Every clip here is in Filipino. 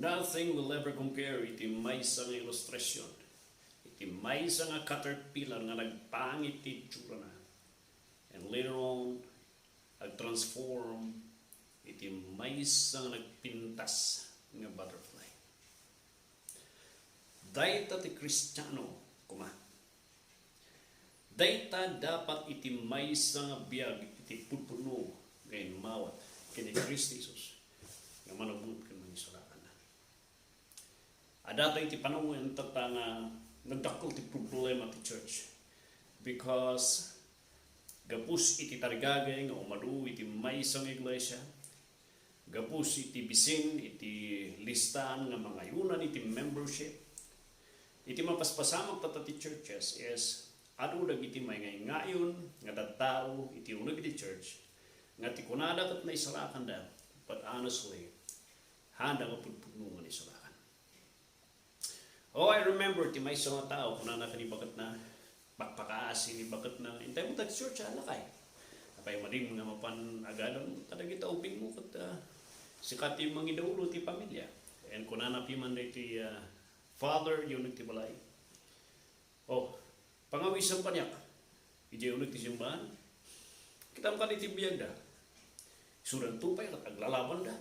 Nothing will ever compare iti maysa nga ilustrasyon. Iti maysa nga caterpillar nga nagpangit ti tsura na. And later on, ag-transform iti maysa nga nagpintas nga butterfly. Dayta ti Kristiyano, dayta dapat iti maysa nga biyag iti pudpuno ngayon mawat kini Kristo Jesus nga manabot ken manisalakan na. Adata iti panawin tata nga nagdakkel ti problema ti church because gapus iti tarigagay nga umadu iti maysa nga iglesia, gapus iti bisin iti listahan nga mga yunan iti membership, iti mapaspasamag tata ti churches is adu dagiti may ngayon nga tattao iti uneg iti church nga ti kunada ket naisalakan da, but honestly handa nga pudpudnungan isalakan. Oh, I remember ti may nga tao kunana kani bakat na pakpakaasi ni bakat na intay mo tag church ala kay apay madim nga mapan agadan kadagita ubing mo ket sikat ti mangidaulo ti pamilya and kunana pi man ti father yun ti balay. Oh, pangawisan pa niya, ije ulit ti simbahan, kita mkan iti biyag da. Sudan tupay kat aglalaban da,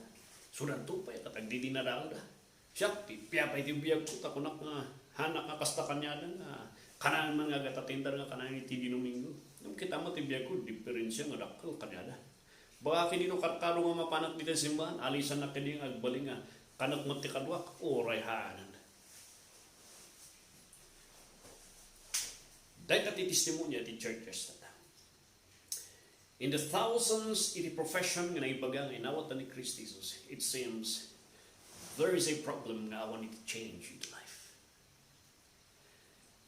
sudan tupay kat agdidinadal da. Siya, piyapay ti biyag ko, takunak nga, hanak nga kastakan niya da, kanang mga gatatindar nga kanang iti dinumingo. Nung kita mo ti biyag ko, diferensya nga dakkel kanya da. Baka kinino karkaro nga mapanak dito simbahan, alisan na kini nga agbaling nga, kanak mo ti kadwak, oray haanan. Dayta ti testimonya ti churches tata. In the thousands iti profession nga naibagang inawatan ni Kristo Jesus, it seems there is a problem nga awan iti change in life.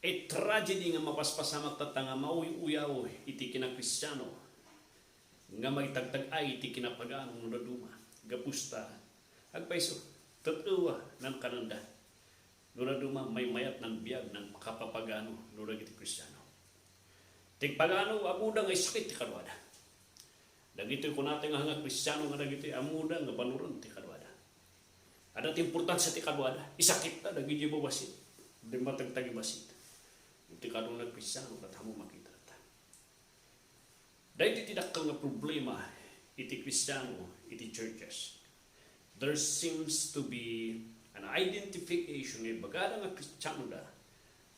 A tragedy nga mapaspasamak tata nga mauy-uyaw iti kinakristyano nga magtagtag ay iti kinapagaan ng naduma gapusta agpaiso tatuwa ng kananda naduma may mayat ng biyag ng kapapagano nurag iti kristyano tigpagano amuda nga sakit ti kadwada dagito ko natin nga kristyano nga dagito amuda nga banuron ti kadwada ada ti importansya ti kadwada isakit ta dagiti babasit di matagtagi basit ti kadwada nga kristyano kat hamo makita ta dahil ti dakkel nga problema iti kristyano iti churches. There seems to be an identification ng bagada nga kristyano da,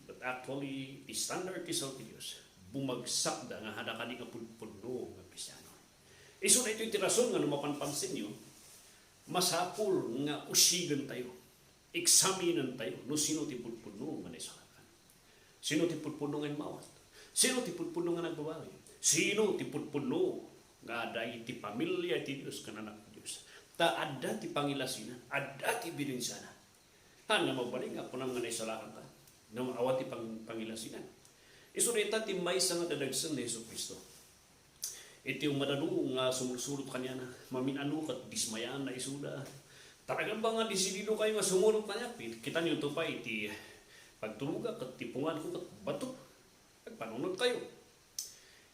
but actually the standard is of Diyos bumagsak da nga hada kadi nga pudpudno nga kristyano. Isu na ito iti rason nga mapanpansin nyo, masapul nga usigan tayo, eksaminan tayo no sino ti pudpudno nga naisalakan, sino ti pudpudno nga mawat, sino ti pudpudno nga nagbabawi, sino ti pudpudno nga ada iti pamilya ti Diyos kananak ti Diyos. Ta adda ti pangilasinan, adda ti bininsana. Han nga magbalik nga punang nga naisalakan ka, nga maawat ti pangilasinan. Isurita ti maysa nga dadagsan ni Hesus Kristo. Iti umadadu nga sumulsulot kanya na, maminano kat dismayan na isuda. Talagang ba nga disidido kayo nga sumulot kanya, kita niyo to pa iti pagtuluga kat tipungan ko kat bato. Nagpanunod kayo.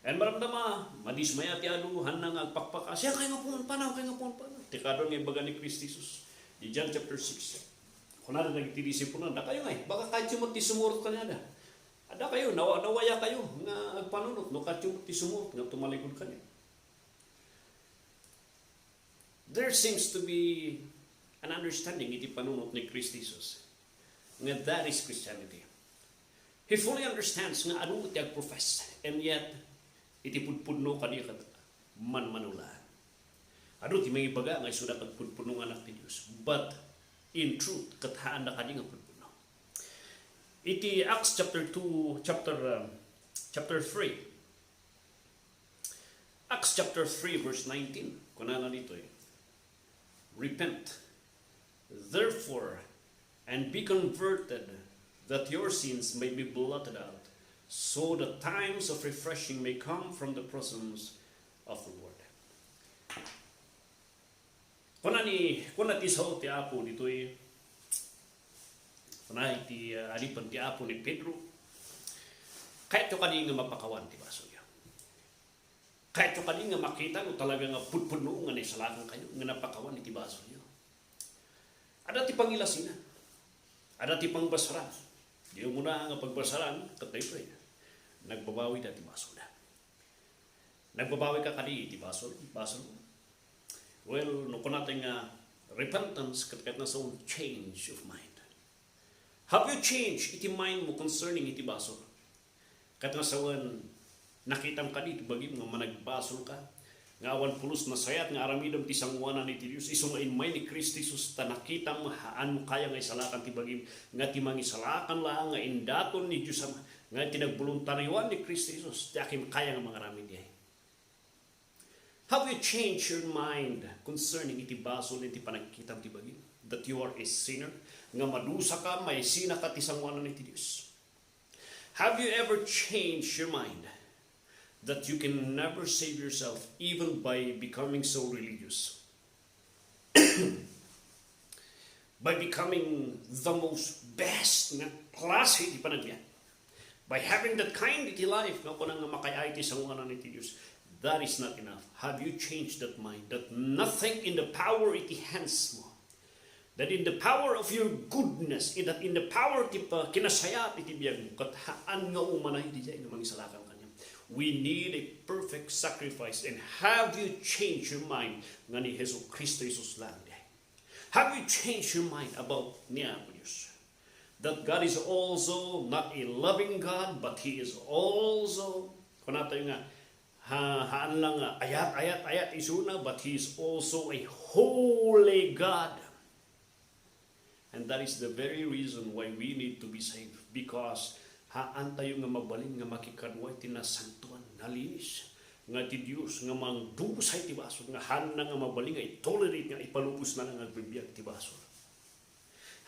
And maramdama, madismaya ti aluhan na nga agpakpaka. Siya kayo nga puman panaw, kayo nga puman panaw. Tikadon nga ibaga ni Kristo Jesus. Di John chapter 6. Kung na nagtidisip po na, da kayo nga eh. Baka kahit yung ti sumurot ka niya da. Ada kayo, nawaya kayo nga agpanunod. No kahit yung ti sumurot nga tumalikod ka niya. There seems to be an understanding iti panunod ni Kristo Jesus. Nga that is Christianity. He fully understands nga ano ti agprofess. And yet, iti pudpudno kadi kat manmanulaan. Ado ti may ibaga nga isuda kat pudpudno nga anak ti Dios. But in truth kat haan na kadi nga pudpudno. Iti Acts chapter 2 chapter 3. Acts chapter 3 verse 19. Kunana dito eh. Repent therefore and be converted that your sins may be blotted out, so the times of refreshing may come from the presence of the Lord. Kuna ti sao ti Apo dito eh, kuna iti alipan ti Apo ni Pedro, kahit yung kani nga mapakawan ti baso niya. Kahit yung kani nga makita no talaga nga pudpudno nga naisalakan kayo, nga napakawan iti baso niya. Ada ti pangilasina. Ada ti pangbasaran. Di mo na nga pagbasaran, katay pa nagbabawi dati basol na. Nagbabawi ka kadi iti basol. Well, no ko natin nga repentance kat na sa change of mind. Have you changed iti mind mo concerning iti basol? Kat nga sa nakitam ka dito bagi nga managbasol ka. Nga awan pulos na sayat nga aramidam ti sangwanan iti Dios iso nga in mind ni Kristo Jesus ta nakita mo haan mo kaya nga isalakan ti bagim nga ti mangisalakan lang nga indaton ni Dios nga tinagboluntaryuan ni Kristo Jesus ti akim kaya nga mga ramin diay. Have you changed your mind concerning iti basol iti panagkitam ti bagim that you are a sinner nga madusa ka may sina ka ti sangwanan iti Dios? Have you ever changed your mind that you can never save yourself even by becoming so religious? By becoming the most best nga klase di panagyan. By having that kind of life nga kunang makayay ti sangwanan iti Dios. That is not enough. Have you changed that mind that nothing in the power iti hands mo, that in the power of your goodness, that in the power ti kinasayat iti biyag mo kat haan nga umanay di jay nga mangisalakan kanya. We need a perfect sacrifice. And have you changed your mind nga ni Jesus Kristo Jesus lang? Have you changed your mind about niya po Diyos? That God is also not a loving God, but He is also, kung natin nga, haan lang nga, ayat isuna, but He is also a holy God. And that is the very reason why we need to be saved. Because haan tayo nga mabalin nga makikadwa iti nasantuan, nalinis nga ti Dios nga mangdubos ay ti basol nga haan na nga mabalin nga itolerate nga ipalubos na nga bibiyag ti basol.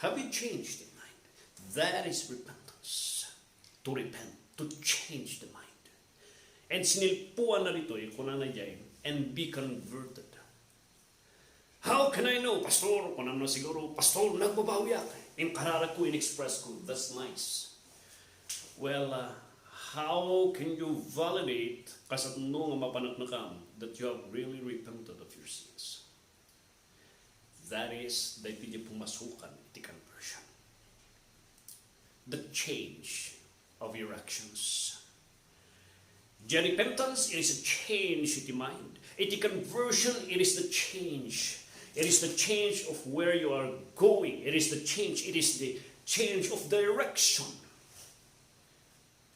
Have you changed the mind? That is repentance. To repent, to change the mind. And sinilpuan na rito kung na dyan, and be converted. How can I know, Pastor? Kung ano siguro, Pastor, nagbabawi ako. In karara ko, in-express ko. That's nice. Well, how can you validate kasat no nga mapanak na kam that you have really repented of your sins? That is, dahil hindi pumasukan iti conversion. The change of your actions. The repentance, it is a change iti mind. Iti conversion, it is the change. It is the change of where you are going. It is the change of direction.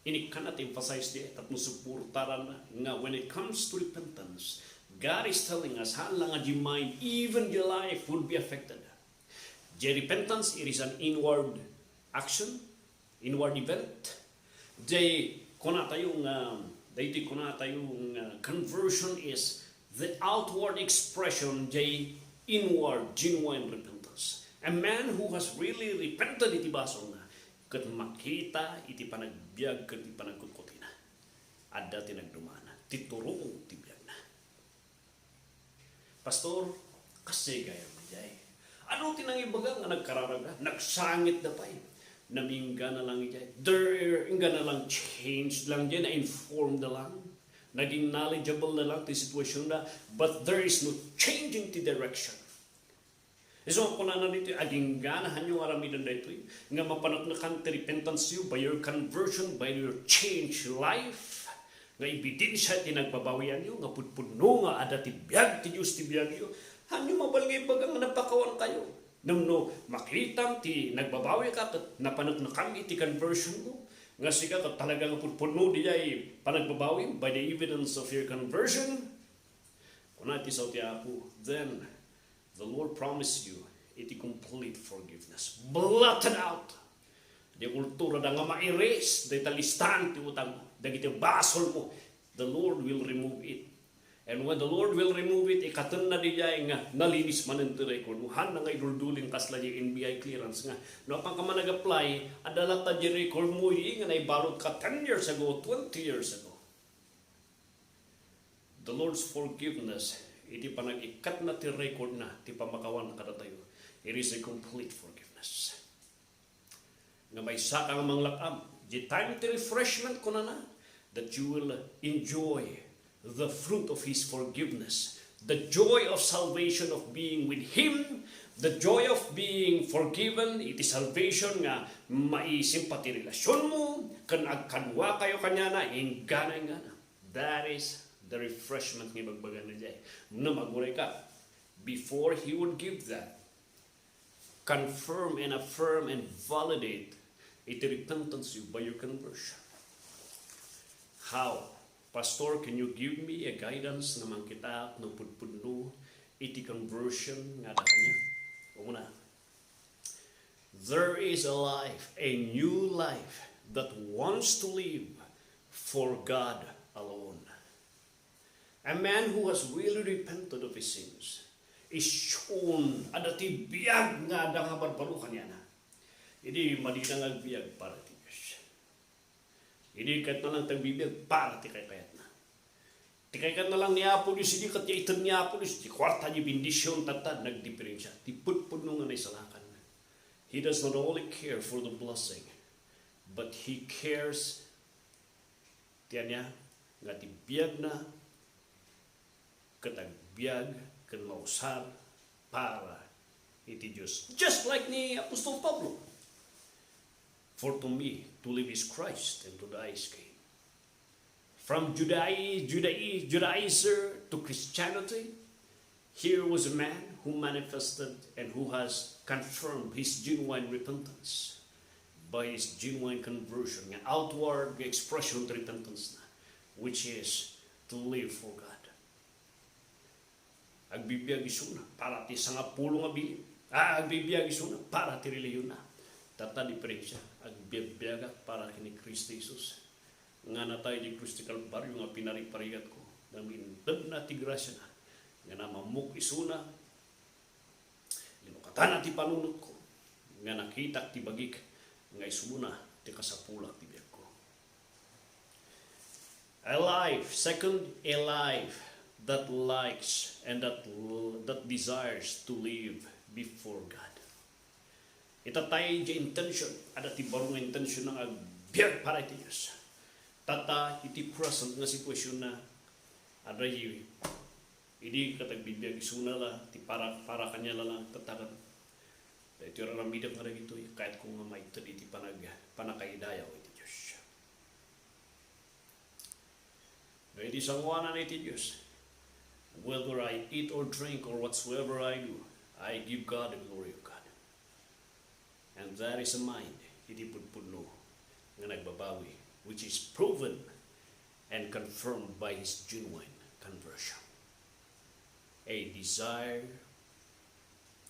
Ini cannot emphasize the at musupurtaran nga when it comes to repentance, God is telling us how lang the mind, even your life will be affected. The repentance, it is an inward action, inward event. The conversion is the outward expression, the inward, genuine repentance. A man who has really repented iti basol na, kat makita iti panagbiag kat iti panagkukuti na. Adda tinagdumana, titurong tibiyag na. Pastor, kasi gaya mo jay. Ano tinangibaga nga nagkararaga? Nagsangit na pa namingga na lang ijay. There, inga na lang changed lang dyan, na-informed na lang. Naging knowledgeable na lang ti situation na, but there is no changing the direction. So, kung na dito, aging ganahan yung aramidan na ito, nga mapanaknakan ti repentance you by your conversion, by your change life, nga ebidensya ti nagbabawian nyo, nga putpuno nga ada ti biyag, ti Diyos ti biyag nyo, hanyo mabalingay bagang napakawan kayo. No, makitam ti nagbabawi ka, napanaknakan iti conversion mo, nga siya ka talagang putpuno di ay panagbabawi by the evidence of your conversion, kung natin sa tiyapo, then the Lord promised you iti complete forgiveness. Blotted out. Di kultura da nga ma-erase, di talistan ti utang mo, dagiti basol mo, the Lord will remove it. And when the Lord will remove it, ikatan na di jay nga nalinis man ang record mo. Han na nga idulduling kasla di NBI clearance nga. No, pang ka man nag-apply, adala ta di record mo nga naibalot ka 10 years ago, 20 years ago. The Lord's forgiveness, iti panag-ikat na ti record na, ti pamakawan na kada tayo. It is a complete forgiveness. Nga may sakang manglakam, di time ti refreshment ko na that you will enjoy the fruit of His forgiveness, the joy of salvation of being with Him, The joy of being forgiven, iti salvation nga maisim pati relasyon mo, kan agkanwa kayo kanya na, ingana. That is the refreshment ng ibagbagan na dyan. Na maguray ka, before He would give that, confirm and affirm and validate iti repentance you by your conversion. How? Pastor, can you give me a guidance naman kita no pudpudno iti conversion nga da kanya? Una, there is a life, a new life that wants to live for God alone. A man who has really repented of his sins is shown adati biyag nga da nga barbarukan niya na. Hindi madinang agbiyag para ti Diyos. Hindi kat na lang tagbibiyag para ti kayat na. Ti kayat na lang ni Apolis, hindi kat niya itan ni Apolis, ti kwarta niya bindisyon tata, nagdiferensya. Ti putpun nga na isalakan. He does not only care for the blessing, but He cares tiyan niya nga ti biyag na katagbiag kan mausar para iti Diyos. Just like ni Apostol Pablo. For to me, to live is Christ and to die is gain. From Judaizer to Christianity, here was a man who manifested and who has confirmed his genuine repentance by his genuine conversion, an outward expression of repentance na, which is to live for God. Agbibiyag isuna para ti sangapulo nga bilin. Agbibiyag isuna para ti reliyon na. Tata diferensya, agbibiyag para kini Kristo Jesus. Nga natay di Kristo Kalbaryo nga pinariparigat ko. Namintag na ti grasya na. Nga namamuk isuna. Linukatan na ti panunod ko. Nga nakitak ti bagik. Nga isuna ti kasapulak ti biyag ko. A life, second, a life that likes and that desires to live before God. Itatay di intention, ada ti barong intention ng agbiag para iti Diyos. Tata iti present nga sitwasyon na ada yi idi katagbibiyag isuna la ti para kanya lang tatagan. Iti raramidam nga gito kahit kung maitad iti panakaidayaw iti Diyos. Iti sangwanan iti Diyos. Whether I eat or drink or whatsoever I do, I give God the glory of God. And that is a mind, iti pudpudno, nga nagbabawi, which is proven and confirmed by his genuine conversion. A desire,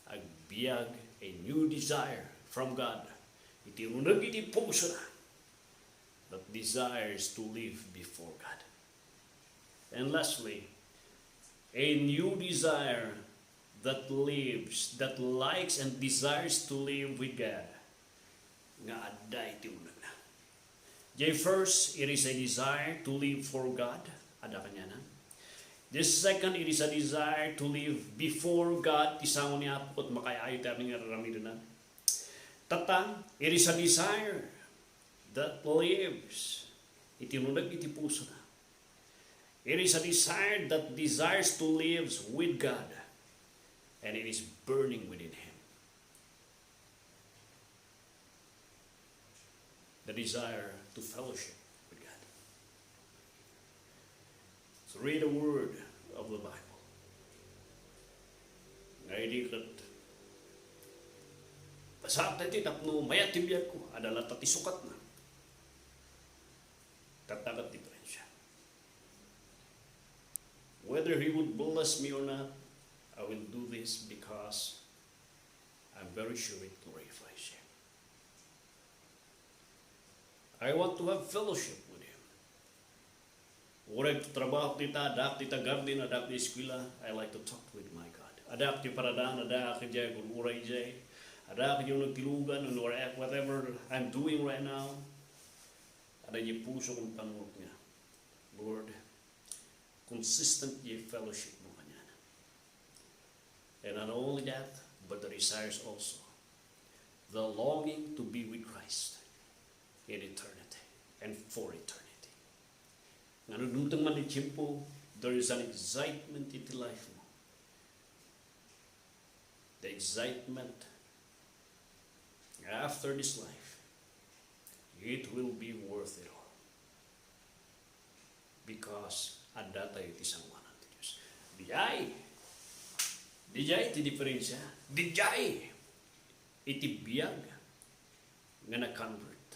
a biyag, a new desire from God. Iti unag iti puso na that desires to live before God. And lastly, a new desire that lives, that likes and desires to live with God. Nga aday ti unag na. First, it is a desire to live for God. Ada kanya na. The second, it is a desire to live before God. Tisangon niya po at makayayo tayo ng raramido na. Tata, it is a desire that lives. Itinunag iti puso na. It is a desire that desires to live with God, and it is burning within Him. The desire to fellowship with God. So read the word of the Bible. Ngayon kat pasap tati tapno mayat tibiyag ko adalah tati sukat na. Tatagat diferensya. Whether He would bless me or not, I will do this because I'm very sure it glorifies Him. I want to have fellowship with Him. Uray trabaho kita, adak kita garden, adak di eskwela, I like to talk with my God. Adak di paradaan, adak di jay, uray jay, adak di yung nagtilugan, or whatever I'm doing right now, ada di puso kong panunod niya. Lord, consistent ye fellowship mo kanya. And not only that, but the desires also. The longing to be with Christ in eternity and for eternity. Nanunutang man ni Chimpo, there is an excitement in the life mo. the excitement after this life, it will be worth it all. Because ada tayo iti sangwanan ti Diyos. Dijay iti diferensya. Dijay iti biyag nga na-convert.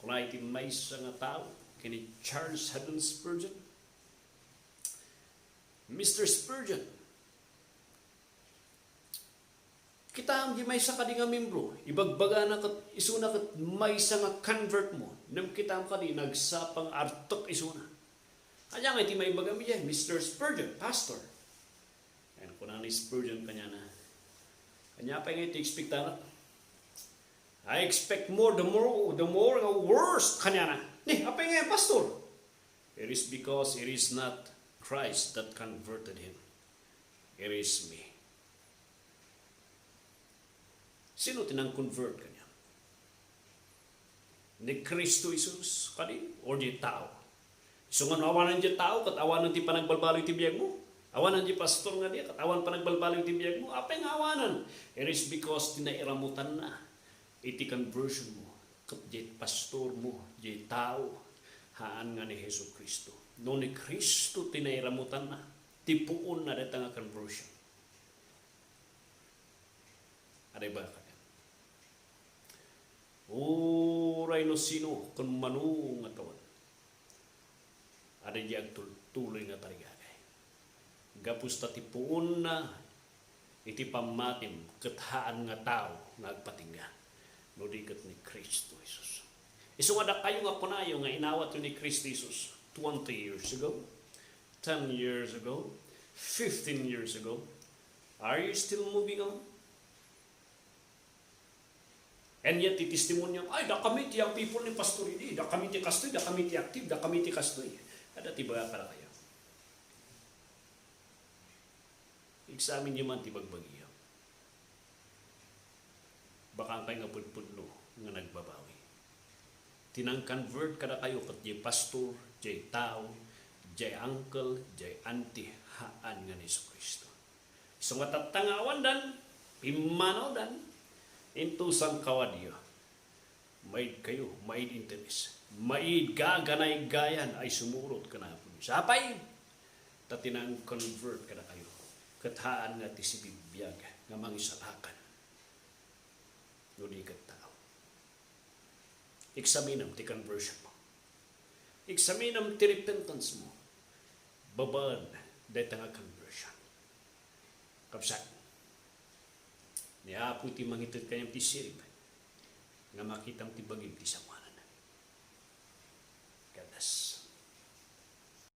Kung iti may isa nga tao, kini Charles Haddon Spurgeon, Mr. Spurgeon, kita ang di may isa ka di nga membro, ibagbaga na kat isuna kat may isa nga convert mo, nam kita ang kadi nagsapang artok isuna. Kanya nga iti may baga mi dyan, Mr. Spurgeon, pastor. Ayan, kung ni Spurgeon kanya na, kanya pa nga iti expectana. I expect more, the more worst kanya na. Apa nga pastor? It is because it is not Christ that converted him. It is me. Sino tinang convert kanya? Ni Kristo Jesus kadi or di tao? So nga awanan di tao kat awanan ti panagbalbalo ti biyag mo. Awanan di pastor nga di kat awan panagbalbalo ti biyag mo. Apa nga awanan? It is because tinairamutan na iti conversion mo kat di pastor mo, di tao haan nga ni Hesus Kristo. No ni Kristo tinairamutan na tipuon na deta nga conversion. Aday ba? Uray no sino kung manung nga tawan. Ada di agtuloy nga tarigagay. Gapos tatipuon na iti pamatim kathaan nga tao nagpatingga. No di kat ni Kristo Jesus. Iso nga kayo nga punayo nga inawat ni Kristo Jesus 20 years ago, 10 years ago, 15 years ago. Are you still moving on? And yet, titestimonyo, ay, da kami ti ang people ni pastor ini, da kami ti kastoy, da kami ti active, da kami ti kastoy. Ada ti baga para kayo. Examine nyo man ti bagbagyo. Baka ang kayo nga pudpudlo nga nagbabawi. Tinang-convert kada kayo kat jay pastor, jay tao, jay uncle, jay auntie, haan nga ni Kristo. So nga tatangawan dan, pimanaw dan, into sang kawadyo. Maid kayo, maid interes. Maid gaganay gayan ay sumurot ka na po. Sapay, tatinang convert ka na kayo. Kathaan nga ti si bibiyag nga mangisalakan. Nudi kat tao. Examinam ti conversion mo. Examinam ti repentance mo. Babad dahil nga conversion. Kapsat. Niya po ti mangitid kanyang ti sirip nga makitang ti bagim ti sawanan.